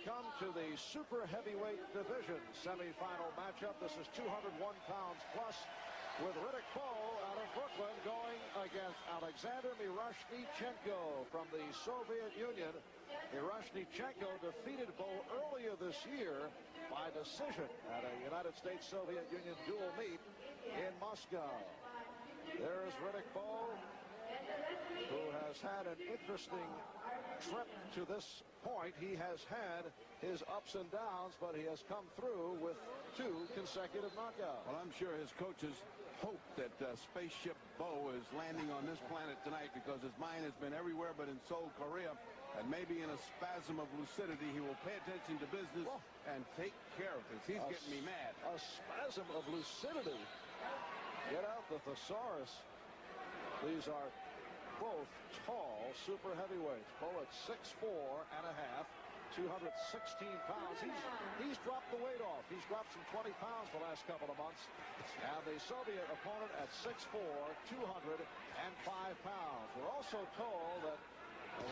come to the super heavyweight division semifinal matchup. This is 201 pounds plus, with Riddik Bou out of Brooklyn going against Alexander Miroshnichenko from the Soviet Union. Miroshnichenko defeated Bou earlier this year by decision at a United States-Soviet Union dual meet in Moscow. There's Riddik Bou, who has had an interesting trip to this point. He has had his ups and downs, but he has come through with 2 consecutive knockouts. Well, I'm sure his coaches hope that Spaceship Bow is landing on this planet tonight, because his mind has been everywhere but in Seoul, Korea. And maybe in a spasm of lucidity, he will pay attention to business and take care of this. He's getting me mad. A spasm of lucidity. Get out the thesaurus. These are both tall super heavyweights. Bow at 6'4½", 216 pounds. He's dropped the weight off. He's dropped some 20 pounds the last couple of months. And the Soviet opponent at 6'4", 205 pounds. We're also told that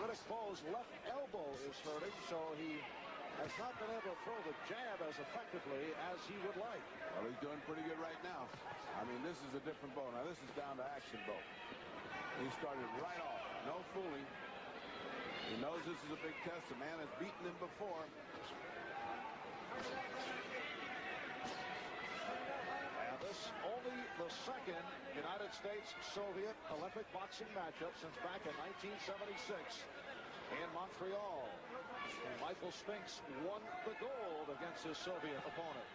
Riddik Bow's left elbow is hurting, so he has not been able to throw the jab as effectively as he would like. Well, he's doing pretty good right now. I mean, this is a different Bow. Now, this is down to action Bow. He started right off. No fooling. He knows this is a big test. The man has beaten him before. And this only the second United States-Soviet Olympic boxing matchup since back in 1976 in Montreal. And Michael Spinks won the gold against his Soviet opponent.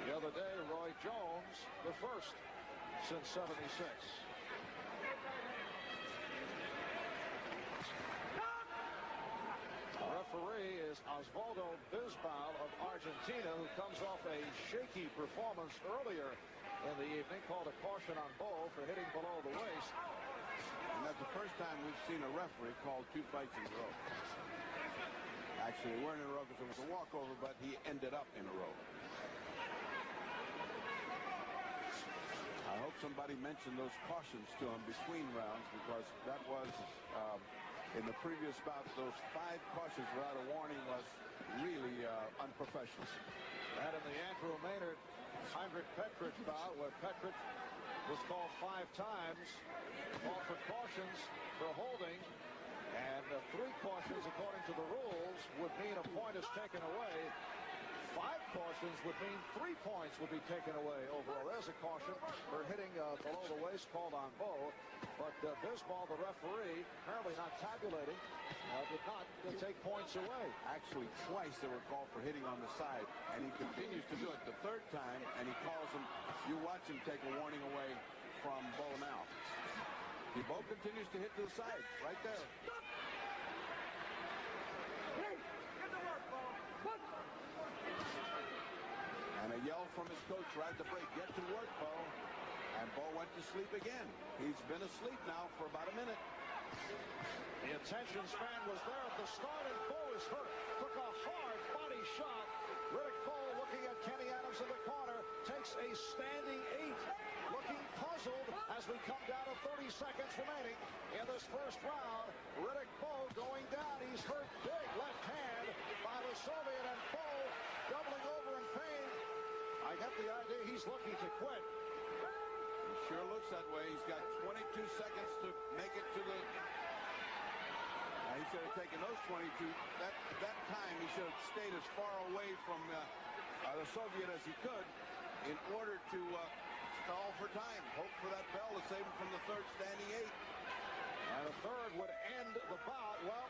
The other day, Roy Jones, the first since '76. The referee is Osvaldo Bisbal of Argentina, who comes off a shaky performance earlier in the evening, called a caution on Bow for hitting below the waist. And that's the first time we've seen a referee call 2 fights in a row. Actually, they weren't in a row because it was a walkover, but he ended up in a row. I hope somebody mentioned those cautions to him between rounds, because that was, in the previous bout, those 5 cautions without a warning was really unprofessional. That in the Andrew Maynard, Heinrich Petrich bout, where Petrich was called 5 times, called for cautions for holding, and 3 cautions, according to the rules, would mean a point is taken away. 5 cautions would mean 3 points would be taken away overall. There's a caution for hitting below the waist called on Bow, but Bisbal, the referee, apparently not tabulating, did not take points away. Actually, twice they were called for hitting on the side, and he continues to do it the 3rd time, and he calls him. You watch him take a warning away from Bow now. The Bow continues to hit to the side, right there. And a yell from his coach right at the break, get to work, Bow. And Bow went to sleep again. He's been asleep now for about a minute. The attention span was there at the start, and Bow is hurt. Took a hard body shot. Riddik Bou, looking at Kenny Adams in the corner, takes a standing 8. Looking puzzled as we come down to 30 seconds remaining in this first round. Riddik Bou going down. He's hurt big. Left hand by the Soviet, and Bow doubling over in pain. I get the idea he's looking to quit. He sure looks that way. He's got 22 seconds to make it to the... He should have taken those 22. That time, he should have stayed as far away from the Soviet as he could in order to stall for time. Hope for that bell to save him from the 3rd standing 8. And the 3rd would end the bout. Well,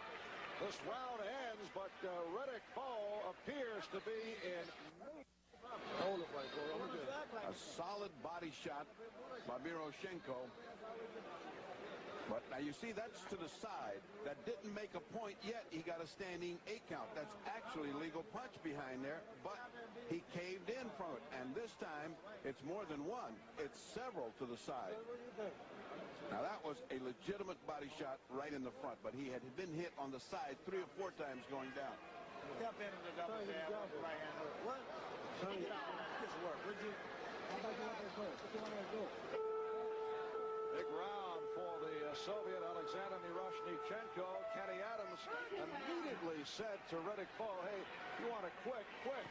this round ends, but Riddik Bou appears to be in... A solid body shot by Miroshnichenko. But now you see, that's to the side. That didn't make a point yet. He got a standing 8 count. That's actually a legal punch behind there, but he caved in from it. And this time, it's more than one. It's several to the side. Now that was a legitimate body shot right in the front, but he had been hit on the side 3 or 4 times going down. Step into the double jab with the right hand hook. What? Get out and just work, would you? Big round for the Soviet Alexander Miroshnichenko. said to Riddik Bowe, hey, you want to quit, quit.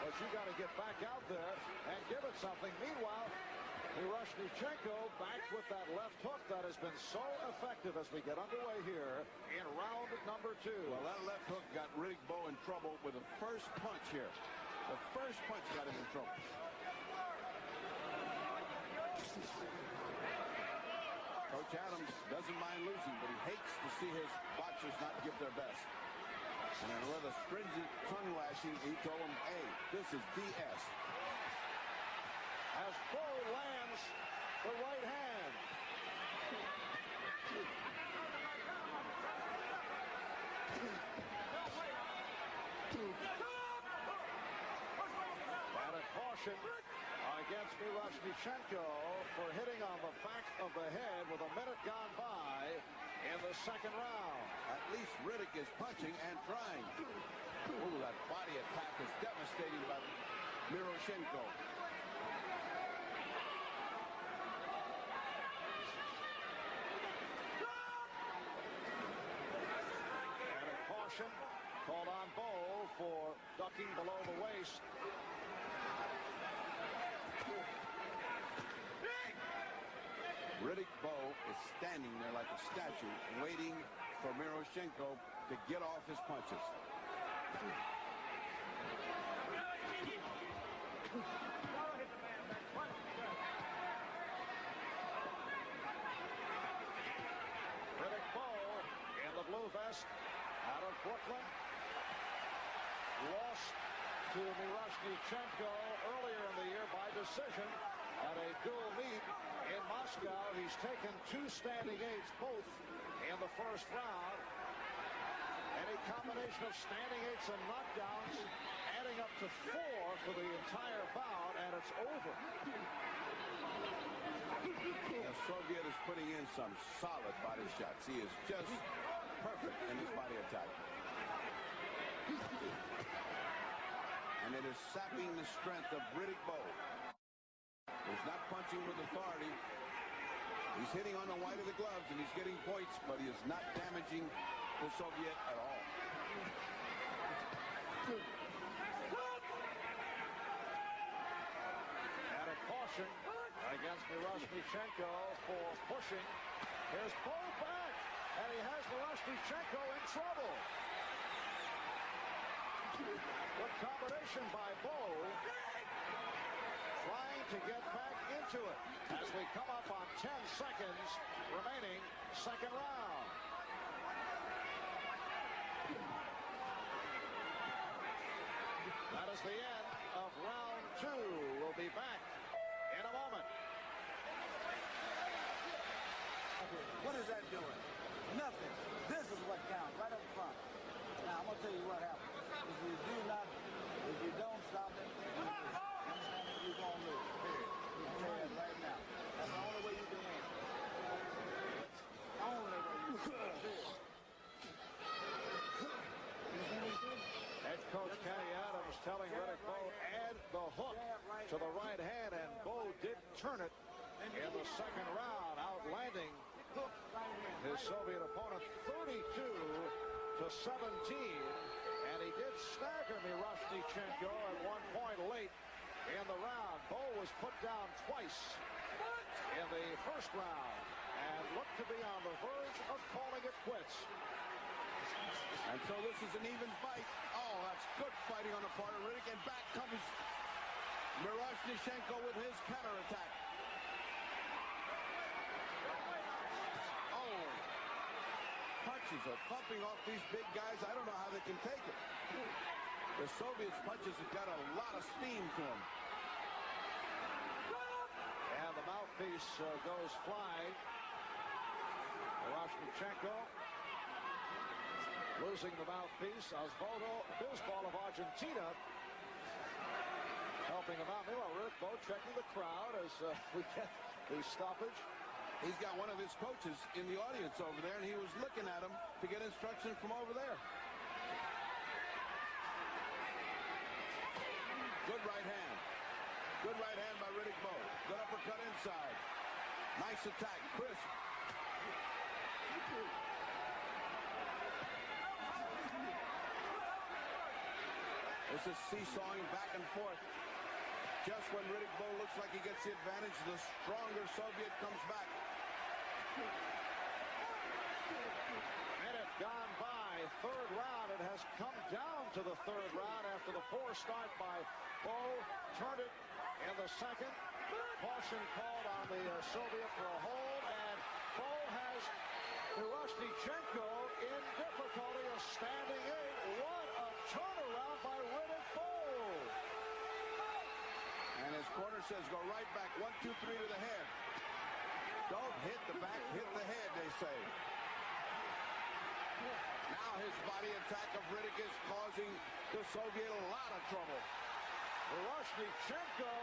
But you got to get back out there and give it something. Meanwhile, Miroshnichenko back with that left hook that has been so effective as we get underway here in round number 2. Well, that left hook got Riddik Bowe in trouble with the first punch here. The first punch got him in trouble. Coach Adams doesn't mind losing, but he hates to see his boxers not give their best. And with a stringent tongue lashing, he told him, hey, this is BS. As Bowe lands the right hand. And a caution against Miroshnichenko for hitting on the back of the head with a minute gone by in the second round. At least Riddick is punching and trying. Ooh, that body attack is devastating by Miroshnichenko. And a caution called on Bowe for ducking below the waist. Riddik Bowe is standing there like a statue, waiting for Miroshnichenko to get off his punches. Riddik Bowe in the blue vest out of Brooklyn. Lost to Miroshnichenko earlier in the year by decision at a dual meet in Moscow. He's taken 2 standing 8s, both in the first round. Any combination of standing 8s and knockdowns adding up to 4 for the entire bout, and it's over. The Soviet is putting in some solid body shots. He is just perfect in his body attack. And it is sapping the strength of Riddik Bowe. He's not punching with authority. He's hitting on the white of the gloves, and he's getting points, but he is not damaging the Soviet at all. And a caution against Miroshnichenko for pushing. Here's Bowe back, and he has Miroshnichenko in trouble. Good combination by Bowe, trying to get back into it as we come up on 10 seconds remaining, second round. That is the end of round 2. We'll be back in a moment. What is that doing? Nothing. This is what counts, right up front. Now, I'm going to tell you what happens. If you don't stop it, you're going to lose. Period. I'm telling you right now. That's the only way you can win. Only way you can win. Head coach Kenny Adams telling Riddik Bowe, add the hook to the right hand, and Bowe did turn it in the second round, outlanding his Soviet opponent 32-17, and he did stagger Miroshnichenko at one point late in the round. Bowe was put down twice in the first round and looked to be on the verge of calling it quits. And so this is an even fight. Oh, that's good fighting on the part of Riddick, and back comes Miroshnichenko with his counterattack. Oh, punches are thumping off these big guys. I don't know how they can take it. The Soviets' punches have got a lot of steam to them. And the mouthpiece goes flying. Miroshnichenko losing the mouthpiece. Osvaldo Bisbal of Argentina helping him out. Meanwhile, Riddik Bowe checking the crowd as we get the stoppage. He's got one of his coaches in the audience over there, and he was looking at him to get instruction from over there. Good right hand. Good right hand by Riddik Bowe. Good uppercut inside. Nice attack. Crisp. This is seesawing back and forth. Just when Riddik Bowe looks like he gets the advantage, the stronger Soviet comes back. Minute gone by. Third round. It has come down to the third round after the poor start by Bowe. Turned it in the second. Caution called on the Soviet for a hold, and Bowe has Miroshnichenko in difficulty. A standing eight. What a turnaround by Riddik Bowe. And his corner says go right back. 1, 2, 3 to the head. Don't hit the back, hit the head, they say. Now his body attack of Riddick is causing the Soviet a lot of trouble. Miroshnichenko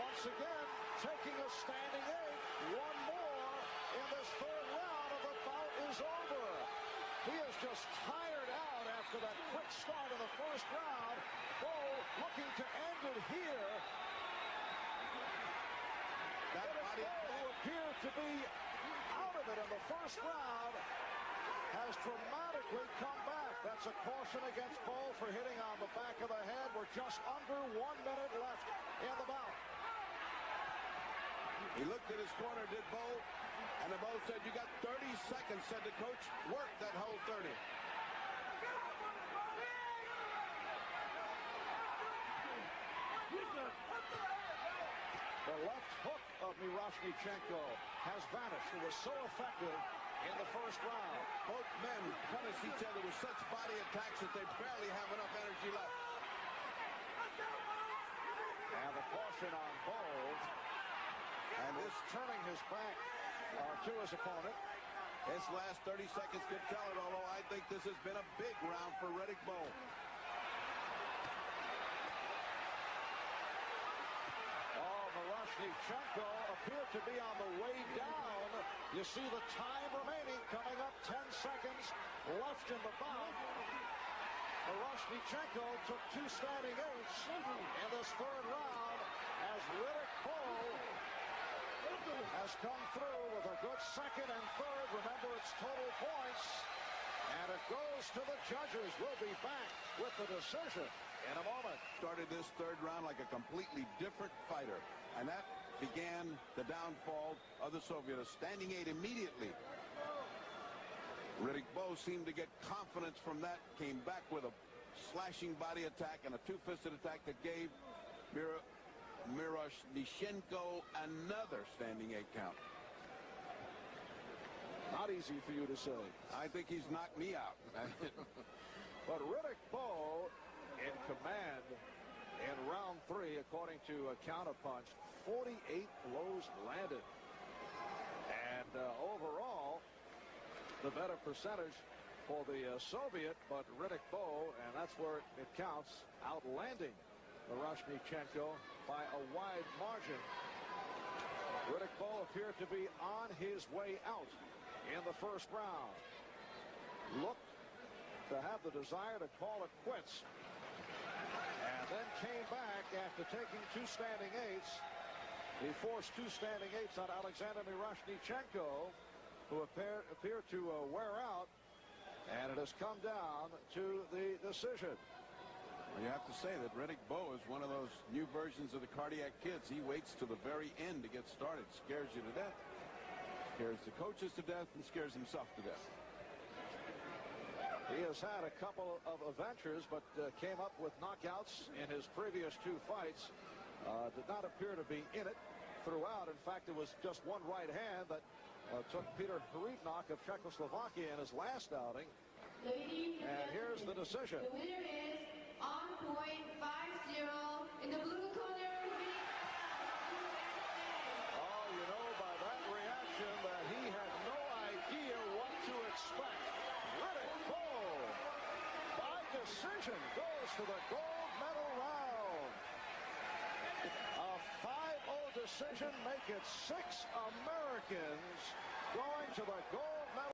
once again taking a standing eight. One more in this third round, and the bout is over. He is just tired out after that quick start in the first round. Bowe looking to end it here. That body who appeared to be out of it in the first round has dramatically come back. That's a caution against Bowe for hitting on the back of the head. We're just under 1 minute left in the bout. He looked at his corner, did Bowe, and the Bowe said, you got 30 seconds, said the coach. Work that whole 30. The left hook of Miroshnichenko has vanished. It was so effective in the first round. Both men punish each other with such body attacks that they barely have enough energy left. And the caution on Bowe. And is turning his back to his opponent. This last 30 seconds could tell it, although I think this has been a big round for Riddik Bowe. Miroshnichenko appeared to be on the way down. You see the time remaining, coming up 10 seconds left in the bout. Miroshnichenko took 2 standing eights in this third round as Riddik Bowe has come through with a good second and third. Remember, it's total points. And it goes to the judges. We'll be back with the decision in a moment. Started this third round like a completely different fighter. And that began the downfall of the Soviet. A standing eight immediately. Riddik Bowe seemed to get confidence from that. Came back with a slashing body attack and a two-fisted attack that gave Miroshnichenko another standing eight count. Not easy for you to say. I think he's knocked me out. But Riddik Bowe in command in round 3, according to a counterpunch. 48 blows landed. And overall, the better percentage for the Soviet, but Riddik Bowe, and that's where it counts, outlanding Miroshnichenko by a wide margin. Riddik Bowe appeared to be on his way out in the first round. Looked to have the desire to call it quits. And then came back after taking 2 standing eights. He forced 2 standing eights on Alexander Miroshnichenko, who appeared to wear out. And it has come down to the decision. Well, you have to say that Riddik Bowe is one of those new versions of the cardiac kids. He waits to the very end to get started. Scares you to death. Scares the coaches to death and scares himself to death. He has had a couple of adventures, but came up with knockouts in his previous 2 fights. Did not appear to be in it throughout. In fact, it was just one right hand that took Peter Hrivnak of Czechoslovakia in his last outing. And here's the decision. The winner is on point 5-0 in the blue corner. Oh, you know by that reaction that he had no idea what to expect. Riddik Bowe, by decision, goes to the gold medal round. A 5-0 decision make it 6 Americans going to the gold